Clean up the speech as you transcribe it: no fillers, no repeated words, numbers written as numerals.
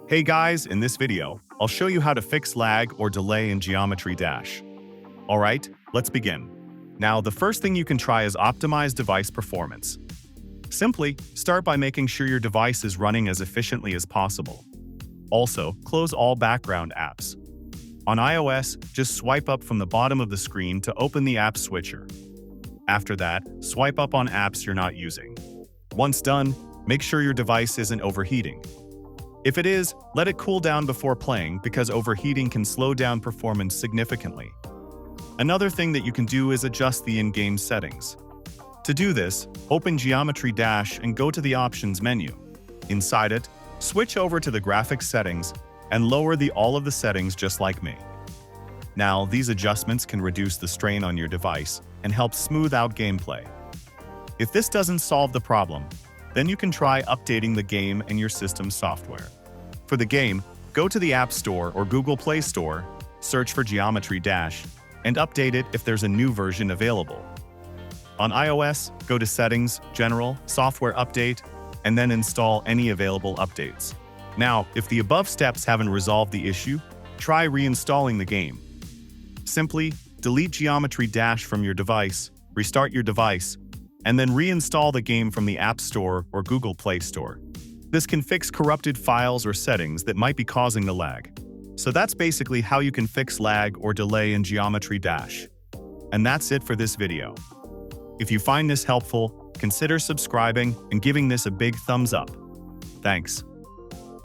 Hey guys, in this video, I'll show you how to fix lag or delay in Geometry Dash. Alright, let's begin. Now, the first thing you can try is optimize device performance. Simply, start by making sure your device is running as efficiently as possible. Also, close all background apps. On iOS, just swipe up from the bottom of the screen to open the app switcher. After that, swipe up on apps you're not using. Once done, make sure your device isn't overheating. If it is, let it cool down before playing because overheating can slow down performance significantly. Another thing that you can do is adjust the in-game settings. To do this, open Geometry Dash and go to the Options menu. Inside it, switch over to the Graphics settings and lower all of the settings just like me. Now, these adjustments can reduce the strain on your device and help smooth out gameplay. If this doesn't solve the problem, then you can try updating the game and your system's software. For the game, go to the App Store or Google Play Store, search for Geometry Dash, and update it if there's a new version available. On iOS, go to Settings, General, Software Update, and then install any available updates. Now, if the above steps haven't resolved the issue, try reinstalling the game. Simply delete Geometry Dash from your device, restart your device, and then reinstall the game from the App Store or Google Play Store. This can fix corrupted files or settings that might be causing the lag. So that's basically how you can fix lag or delay in Geometry Dash. And that's it for this video. If you find this helpful, consider subscribing and giving this a big thumbs up. Thanks.